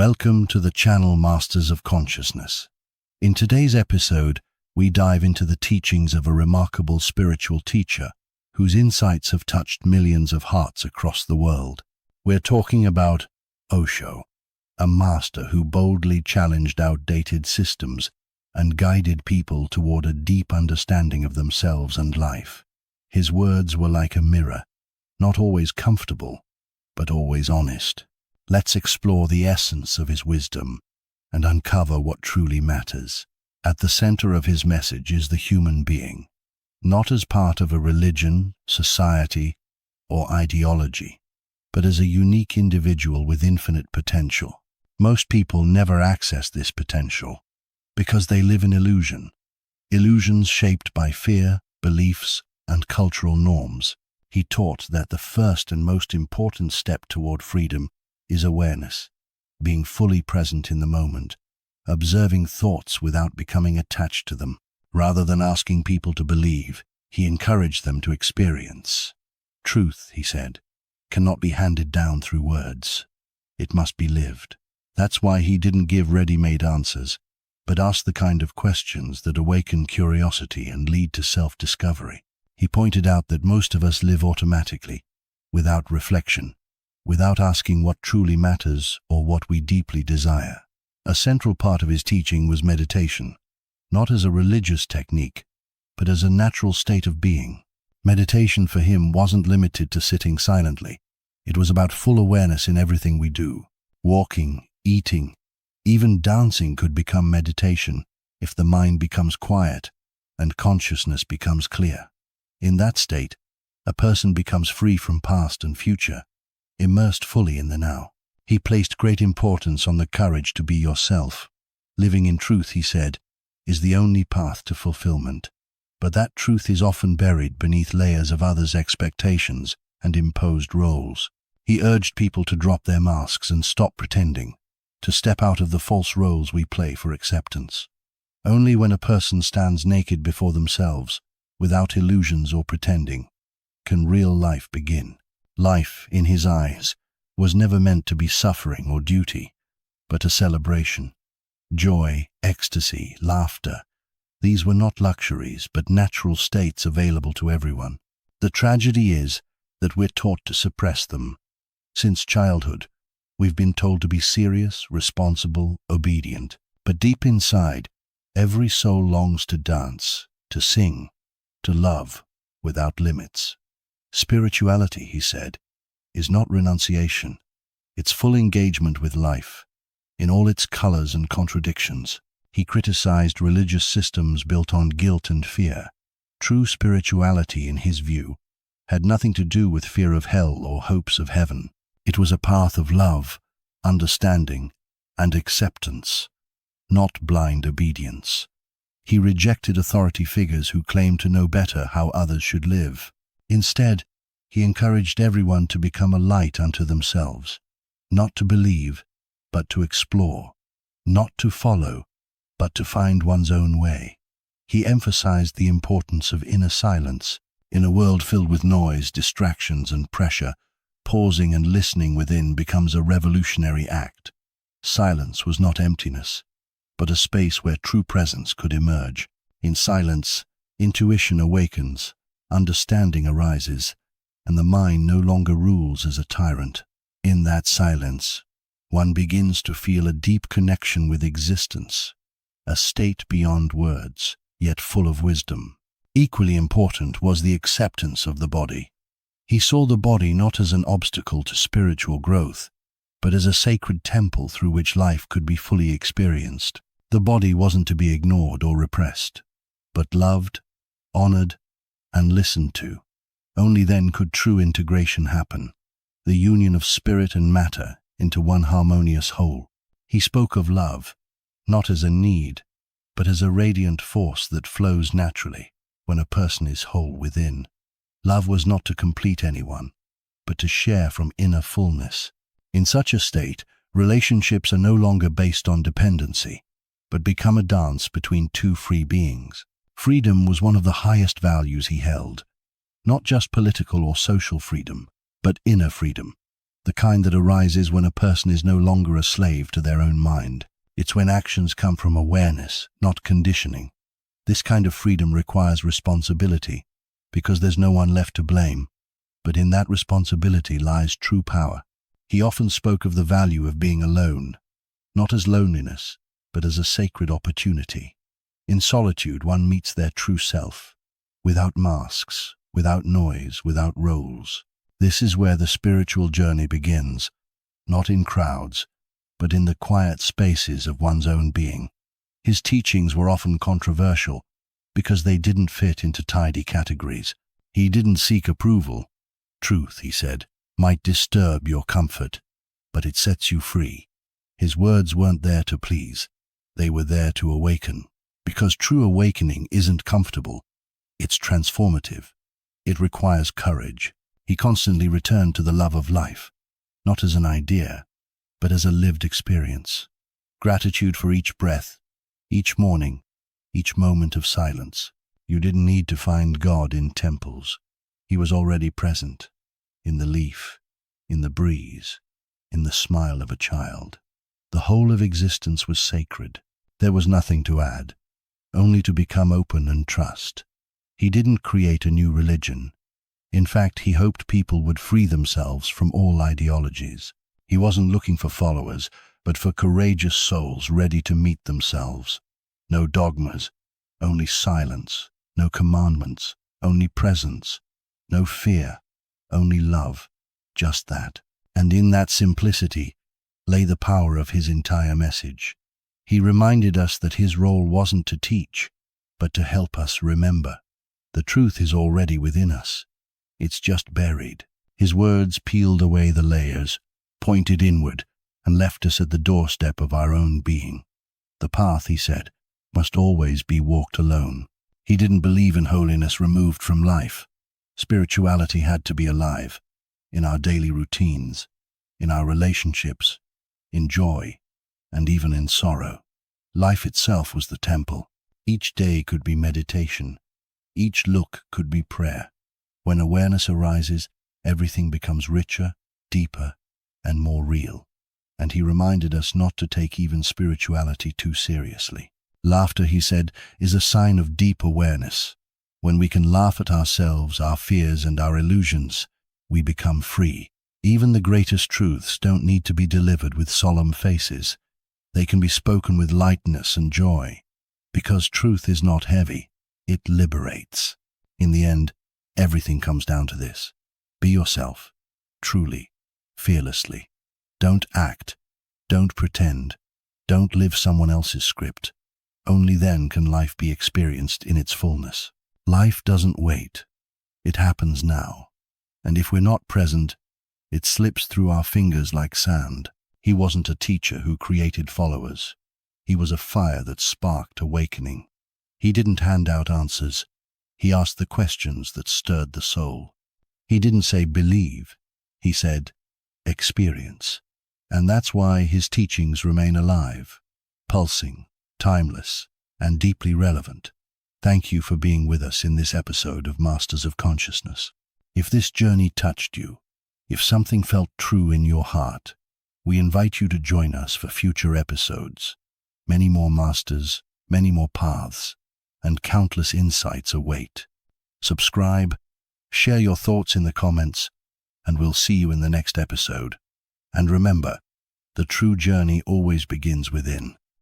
Welcome to the channel Masters of Consciousness. In today's episode, we dive into the teachings of a remarkable spiritual teacher whose insights have touched millions of hearts across the world. We're talking about Osho, a master who boldly challenged outdated systems and guided people toward a deep understanding of themselves and life. His words were like a mirror, not always comfortable, but always honest. Let's explore the essence of his wisdom and uncover what truly matters. At the center of his message is the human being, not as part of a religion, society, or ideology, but as a unique individual with infinite potential. Most people never access this potential because they live in illusions shaped by fear, beliefs, and cultural norms. He taught that the first and most important step toward freedom is awareness, being fully present in the moment, observing thoughts without becoming attached to them. Rather than asking people to believe, he encouraged them to experience. Truth, he said, cannot be handed down through words. It must be lived. That's why he didn't give ready-made answers, but asked the kind of questions that awaken curiosity and lead to self-discovery. He pointed out that most of us live automatically, without reflection, without asking what truly matters or what we deeply desire. A central part of his teaching was meditation, not as a religious technique, but as a natural state of being. Meditation for him wasn't limited to sitting silently. It was about full awareness in everything we do. Walking, eating, even dancing could become meditation if the mind becomes quiet and consciousness becomes clear. In that state, a person becomes free from past and future, immersed fully in the now. He placed great importance on the courage to be yourself. Living in truth, he said, is the only path to fulfillment. But that truth is often buried beneath layers of others' expectations and imposed roles. He urged people to drop their masks and stop pretending, to step out of the false roles we play for acceptance. Only when a person stands naked before themselves, without illusions or pretending, can real life begin. Life, in his eyes, was never meant to be suffering or duty, but a celebration. Joy, ecstasy, laughter, these were not luxuries, but natural states available to everyone. The tragedy is that we're taught to suppress them. Since childhood, we've been told to be serious, responsible, obedient. But deep inside, every soul longs to dance, to sing, to love without limits. Spirituality, he said, is not renunciation. It's full engagement with life, in all its colors and contradictions. He criticized religious systems built on guilt and fear. True spirituality, in his view, had nothing to do with fear of hell or hopes of heaven. It was a path of love, understanding, and acceptance, not blind obedience. He rejected authority figures who claimed to know better how others should live. Instead, he encouraged everyone to become a light unto themselves, not to believe, but to explore, not to follow, but to find one's own way. He emphasized the importance of inner silence. In a world filled with noise, distractions, and pressure, pausing and listening within becomes a revolutionary act. Silence was not emptiness, but a space where true presence could emerge. In silence, intuition awakens, understanding arises, and the mind no longer rules as a tyrant. In that silence, one begins to feel a deep connection with existence, a state beyond words, yet full of wisdom. Equally important was the acceptance of the body. He saw the body not as an obstacle to spiritual growth, but as a sacred temple through which life could be fully experienced. The body wasn't to be ignored or repressed, but loved, honored, and listened to. Only then could true integration happen, the union of spirit and matter into one harmonious whole. He spoke of love, not as a need, but as a radiant force that flows naturally when a person is whole within. Love was not to complete anyone, but to share from inner fullness. In such a state, relationships are no longer based on dependency, but become a dance between two free beings. Freedom was one of the highest values he held, not just political or social freedom, but inner freedom, the kind that arises when a person is no longer a slave to their own mind. It's when actions come from awareness, not conditioning. This kind of freedom requires responsibility, because there's no one left to blame. But in that responsibility lies true power. He often spoke of the value of being alone, not as loneliness, but as a sacred opportunity. In solitude, one meets their true self, without masks, without noise, without roles. This is where the spiritual journey begins, not in crowds, but in the quiet spaces of one's own being. His teachings were often controversial because they didn't fit into tidy categories. He didn't seek approval. Truth, he said, might disturb your comfort, but it sets you free. His words weren't there to please. They were there to awaken. Because true awakening isn't comfortable. It's transformative. It requires courage. He constantly returned to the love of life, not as an idea, but as a lived experience. Gratitude for each breath, each morning, each moment of silence. You didn't need to find God in temples. He was already present, in the leaf, in the breeze, in the smile of a child. The whole of existence was sacred. There was nothing to add, only to become open and trust. He didn't create a new religion. In fact, he hoped people would free themselves from all ideologies. He wasn't looking for followers, but for courageous souls ready to meet themselves. No dogmas, only silence. No commandments, only presence. No fear, only love. Just that. And in that simplicity lay the power of his entire message. He reminded us that his role wasn't to teach, but to help us remember. The truth is already within us. It's just buried. His words peeled away the layers, pointed inward, and left us at the doorstep of our own being. The path, he said, must always be walked alone. He didn't believe in holiness removed from life. Spirituality had to be alive, in our daily routines, in our relationships, in joy, and even in sorrow. Life itself was the temple. Each day could be meditation. Each look could be prayer. When awareness arises, everything becomes richer, deeper, and more real. And he reminded us not to take even spirituality too seriously. Laughter, he said, is a sign of deep awareness. When we can laugh at ourselves, our fears, and our illusions, we become free. Even the greatest truths don't need to be delivered with solemn faces. They can be spoken with lightness and joy. Because truth is not heavy, it liberates. In the end, everything comes down to this. Be yourself, truly, fearlessly. Don't act. Don't pretend. Don't live someone else's script. Only then can life be experienced in its fullness. Life doesn't wait. It happens now. And if we're not present, it slips through our fingers like sand. He wasn't a teacher who created followers. He was a fire that sparked awakening. He didn't hand out answers. He asked the questions that stirred the soul. He didn't say believe. He said experience. And that's why his teachings remain alive, pulsing, timeless, and deeply relevant. Thank you for being with us in this episode of Masters of Consciousness. If this journey touched you, if something felt true in your heart, we invite you to join us for future episodes. Many more masters, many more paths, and countless insights await. Subscribe, share your thoughts in the comments, and we'll see you in the next episode. And remember, the true journey always begins within.